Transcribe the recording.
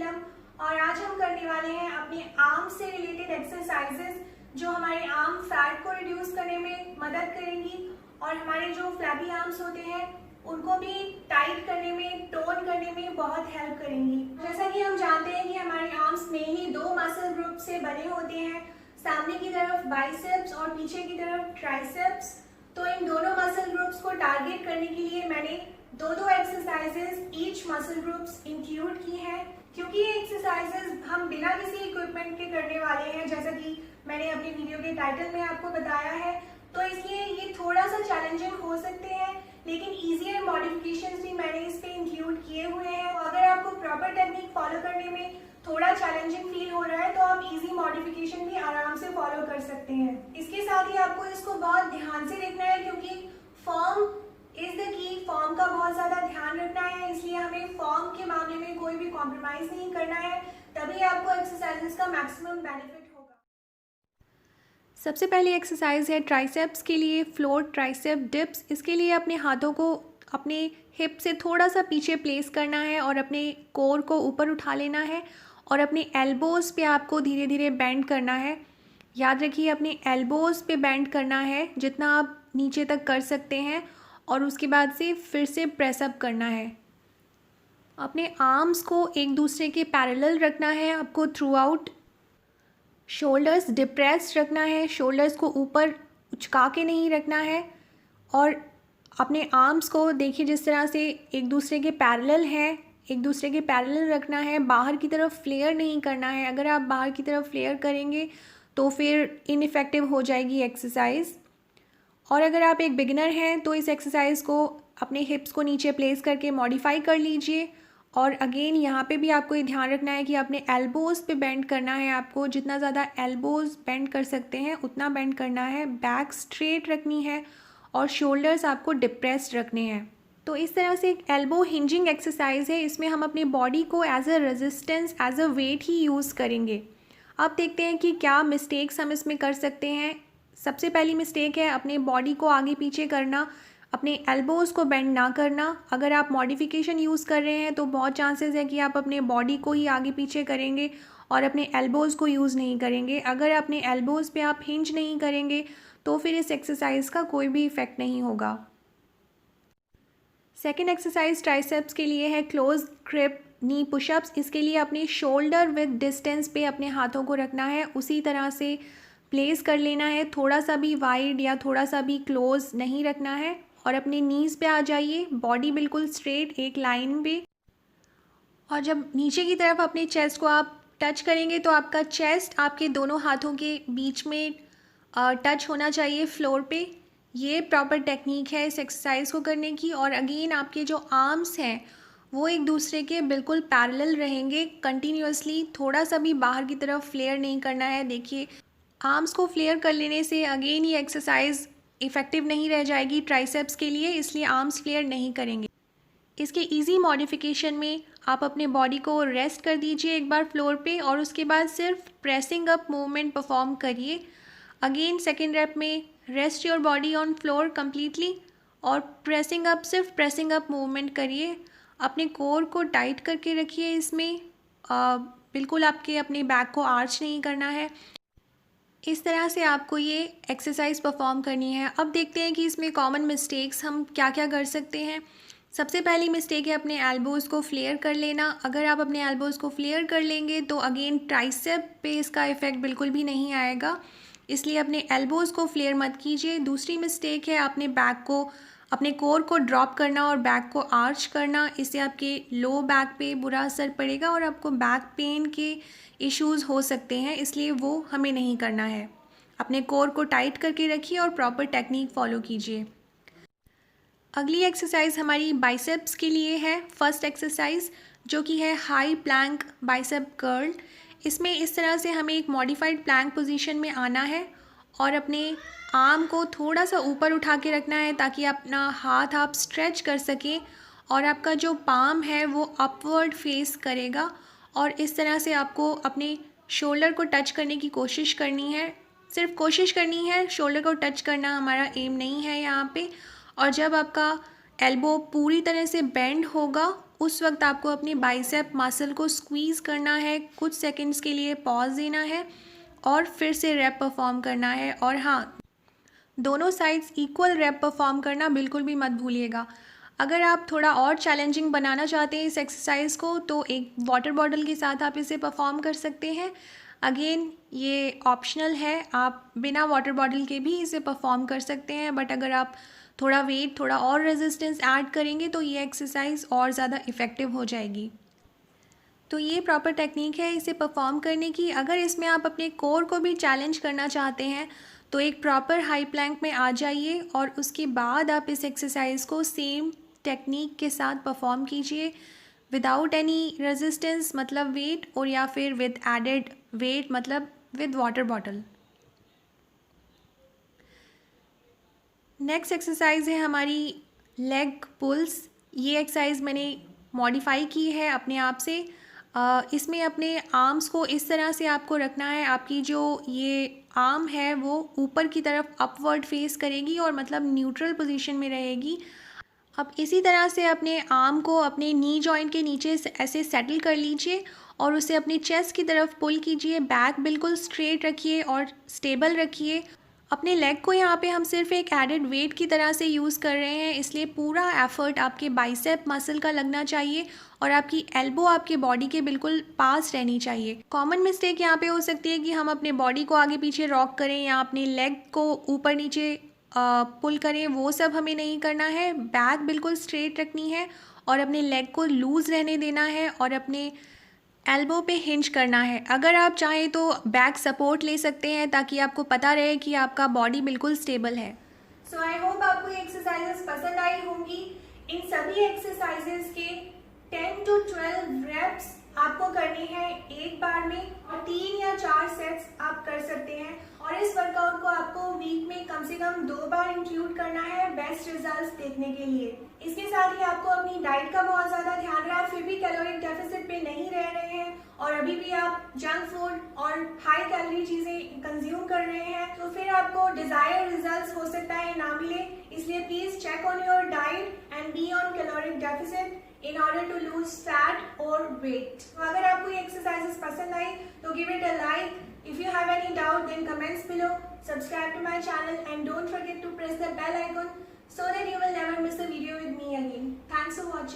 नीलम और आज हम करने वाले हैं अपने आर्म से रिलेटेड एक्सरसाइजेस जो हमारे आर्म फैट को रिड्यूस करने में मदद करेंगी और हमारे जो फ्लैबी आर्म्स होते हैं उनको भी टाइट करने में, टोन करने में बहुत हेल्प करेंगी। जैसा कि हम जानते हैं कि हमारे आर्म्स मेनली दो मसल ग्रुप से बने होते हैं, सामने की तरफ बाइसेप्स और पीछे की तरफ ट्राइसेप्स। तो इन दोनों मसल ग्रुप्स को टारगेट करने के लिए मैंने दो exercises each muscle groups include की हैं। क्योंकि ये एक्सरसाइजेस हम बिना किसी इक्विपमेंट के करने वाले हैं, जैसा कि मैंने अपनी वीडियो के टाइटल में आपको बताया है, तो इसलिए ये थोड़ा सा चैलेंजिंग हो सकते हैं, लेकिन ईजियर मॉडिफिकेशंस भी मैंने इस पे इंक्लूड किए हुए हैं। तो अगर आपको प्रॉपर टेक्निक फॉलो करने में थोड़ा चैलेंजिंग फील हो रहा है तो आप इजी मॉडिफिकेशन भी आराम से फॉलो कर सकते हैं। इसके साथ ही आपको इसको बहुत ध्यान से देखना है, क्योंकि form is the key. Form का बहुत ज़्यादा ध्यान रखना है, इसलिए हमें फॉर्म के मामले में कोई भी कॉम्प्रोमाइज़ नहीं करना है, तभी आपको एक्सरसाइजेस का मैक्सिमम बेनिफिट होगा। सबसे पहली एक्सरसाइज है ट्राइसेप्स के लिए फ्लोर ट्राइसेप डिप्स। इसके लिए अपने हाथों को अपने हिप से थोड़ा सा पीछे प्लेस करना है और अपने कोर को ऊपर उठा लेना है और अपने एल्बोज़ पे आपको धीरे धीरे बेंड करना है। याद रखिए अपने एल्बोज़ पे बेंड करना है जितना आप नीचे तक कर सकते हैं और उसके बाद से फिर से प्रेसअप करना है। अपने आर्म्स को एक दूसरे के पैरेलल रखना है आपको थ्रू आउट। शोल्डर्स डिप्रेस रखना है, शोल्डर्स को ऊपर उचका के नहीं रखना है और अपने आर्म्स को देखिए जिस तरह से एक दूसरे के पैरेलल हैं, एक दूसरे के पैरेलल रखना है। बाहर की तरफ फ्लेयर नहीं करना है, अगर आप बाहर की तरफ फ्लेयर करेंगे तो फिर इनइफेक्टिव हो जाएगी एक्सरसाइज। और अगर आप एक बिगिनर हैं तो इस एक्सरसाइज को अपने हिप्स को नीचे प्लेस करके मॉडिफाई कर लीजिए। और अगेन यहाँ पे भी आपको ये ध्यान रखना है कि अपने एल्बोज़ पे बेंड करना है, आपको जितना ज़्यादा एल्बोज़ बेंड कर सकते हैं उतना बेंड करना है। बैक स्ट्रेट रखनी है और शोल्डर्स आपको डिप्रेस्ड रखने हैं। तो इस तरह से एक एल्बो हिंजिंग एक्सरसाइज है, इसमें हम अपनी बॉडी को as a resistance, as a weight ही यूज़ करेंगे। अब देखते हैं कि क्या मिस्टेक्स हम इसमें कर सकते हैं। सबसे पहली मिस्टेक है अपने बॉडी को आगे पीछे करना, अपने एल्बोज़ को बेंड ना करना। अगर आप मॉडिफिकेशन यूज़ कर रहे हैं तो बहुत चांसेस है कि आप अपने बॉडी को ही आगे पीछे करेंगे और अपने एल्बोज़ को यूज़ नहीं करेंगे। अगर अपने एल्बोज़ पे आप हिंज नहीं करेंगे तो फिर इस एक्सरसाइज का कोई भी इफ़ेक्ट नहीं होगा। सेकेंड एक्सरसाइज ट्राइसेप्स के लिए है क्लोज ग्रिप नी पुशअप्स। इसके लिए अपने शोल्डर विद डिस्टेंस पे अपने हाथों को रखना है, उसी तरह से प्लेस कर लेना है, थोड़ा सा भी वाइड या थोड़ा सा भी क्लोज नहीं रखना है। और अपने नीज़ पे आ जाइए, बॉडी बिल्कुल स्ट्रेट एक लाइन पे। और जब नीचे की तरफ अपने चेस्ट को आप टच करेंगे तो आपका चेस्ट आपके दोनों हाथों के बीच में टच होना चाहिए फ्लोर पे। ये प्रॉपर टेक्निक है इस एक्सरसाइज को करने की। और अगेन आपके जो आर्म्स हैं वो एक दूसरे के बिल्कुल पैरेलल रहेंगे कंटिन्यूअसली, थोड़ा सा भी बाहर की तरफ फ्लेयर नहीं करना है। देखिए आर्म्स को फ्लेयर कर लेने से अगेन ये एक्सरसाइज इफ़ेक्टिव नहीं रह जाएगी ट्राइसेप्स के लिए, इसलिए आर्म्स फ्लेयर नहीं करेंगे। इसके इजी मॉडिफिकेशन में आप अपने बॉडी को रेस्ट कर दीजिए एक बार फ्लोर पे और उसके बाद सिर्फ प्रेसिंग अप मूवमेंट परफॉर्म करिए। अगेन सेकेंड रेप में rest your body on floor completely और प्रेसिंग अप, सिर्फ प्रेसिंग अप मूवमेंट करिए। अपने कोर को टाइट करके रखिए, इसमें बिल्कुल आपके अपने बैक को आर्च नहीं करना है। इस तरह से आपको ये एक्सरसाइज परफॉर्म करनी है। अब देखते हैं कि इसमें कॉमन मिस्टेक्स हम क्या क्या कर सकते हैं। सबसे पहली मिस्टेक है अपने एल्बोज़ को फ्लेयर कर लेना। अगर आप अपने एल्बोज़ को फ्लेयर कर लेंगे तो अगेन ट्राइसेप पे इसका इफ़ेक्ट बिल्कुल भी नहीं आएगा, इसलिए अपने एल्बोज़ को फ्लेयर मत कीजिए। दूसरी मिस्टेक है अपने बैक को, अपने कोर को ड्रॉप करना और बैक को आर्च करना। इससे आपके लो बैक पे बुरा असर पड़ेगा और आपको बैक पेन के इश्यूज़ हो सकते हैं, इसलिए वो हमें नहीं करना है। अपने कोर को टाइट करके रखिए और प्रॉपर टेक्निक फॉलो कीजिए। अगली एक्सरसाइज हमारी बाइसेप्स के लिए है, फर्स्ट एक्सरसाइज, जो कि है हाई प्लैंक बाइसेप कर्ल। इसमें इस तरह से हमें एक मॉडिफाइड प्लैंक पोजीशन में आना है और अपने आर्म को थोड़ा सा ऊपर उठा के रखना है ताकि अपना हाथ आप स्ट्रेच कर सकें और आपका जो पाम है वो अपवर्ड फेस करेगा। और इस तरह से आपको अपने शोल्डर को टच करने की कोशिश करनी है, सिर्फ कोशिश करनी है, शोल्डर को टच करना हमारा एम नहीं है यहाँ पे। और जब आपका एल्बो पूरी तरह से बेंड होगा उस वक्त आपको अपनी बाइसेप मसल को स्क्वीज़ करना है, कुछ सेकंड्स के लिए पॉज देना है और फिर से रैप परफॉर्म करना है। और हाँ, दोनों साइड्स इक्वल रैप परफॉर्म करना बिल्कुल भी मत भूलिएगा। अगर आप थोड़ा और चैलेंजिंग बनाना चाहते हैं इस एक्सरसाइज को तो एक वाटर बॉटल के साथ आप इसे परफॉर्म कर सकते हैं। अगेन ये ऑप्शनल है, आप बिना वाटर बॉटल के भी इसे परफॉर्म कर सकते हैं, बट अगर आप थोड़ा वेट, थोड़ा और रेजिस्टेंस ऐड करेंगे तो ये एक्सरसाइज और ज़्यादा इफ़ेक्टिव हो जाएगी। तो ये प्रॉपर टेक्निक है इसे परफॉर्म करने की। अगर इसमें आप अपने कोर को भी चैलेंज करना चाहते हैं तो एक प्रॉपर हाई प्लैंक में आ जाइए और उसके बाद आप इस एक्सरसाइज को सेम टेक्निक के साथ परफॉर्म कीजिए विदाउट एनी रेजिस्टेंस मतलब वेट, और या फिर विद एडेड वेट मतलब with water bottle. Next exercise है हमारी लेग पुल्स। ये एक्सरसाइज मैंने मॉडिफाई की है अपने आप से। इसमें अपने आर्म्स को इस तरह से आपको रखना है, आपकी जो ये आर्म है वो ऊपर की तरफ अपवर्ड फेस करेगी और मतलब न्यूट्रल पोजीशन में रहेगी। अब इसी तरह से अपने आर्म को अपने नी जॉइंट के नीचे ऐसे सेटल कर लीजिए और उसे अपनी चेस्ट की तरफ पुल कीजिए। बैक बिल्कुल स्ट्रेट रखिए और स्टेबल रखिए। अपने लेग को यहाँ पे हम सिर्फ एक एडेड वेट की तरह से यूज़ कर रहे हैं, इसलिए पूरा एफर्ट आपके बाइसेप मसल का लगना चाहिए और आपकी एल्बो आपके बॉडी के बिल्कुल पास रहनी चाहिए। कॉमन मिस्टेक यहाँ पे हो सकती है कि हम अपने बॉडी को आगे पीछे रॉक करें या अपने लेग को ऊपर नीचे पुल करें, वो सब हमें नहीं करना है। बैक बिल्कुल स्ट्रेट रखनी है और अपने लेग को लूज़ रहने देना है और अपने एल्बो पे हिंज करना है। अगर आप चाहें तो बैक सपोर्ट ले सकते हैं ताकि आपको पता रहे कि आपका बॉडी बिल्कुल स्टेबल है। सो आई होप आपको ये एक्सरसाइजेस पसंद आई होंगी। इन सभी एक्सरसाइजेस के 10 to 12 रेप्स आपको करनी है एक बार में और 3 या 4 सेट्स आप कर सकते हैं। और इस वर्कआउट को आपको वीक में कम से कम 2 बार इंक्लूड करना है बेस्ट रिजल्ट्स देखने के लिए। इसके साथ ही आपको अपनी डाइट का बहुत ज़्यादा ध्यान रहा, फिर भी कैलोरिक डेफिसिट पे नहीं रह रहे हैं और अभी भी आप जंक फूड और हाई कैलोरी चीज़ें कंज्यूम कर रहे हैं, तो फिर आपको डिजायर्ड रिजल्ट्स हो सकता है ना मिले। इसलिए please check on your diet and be on caloric deficit in order to lose fat or weight. तो अगर आपको ये exercises पसंद आई तो give it a like. If you have any doubt then comments below. Subscribe to my channel and don't forget to press the bell icon so that you will never miss a video with me again. Thanks for watching.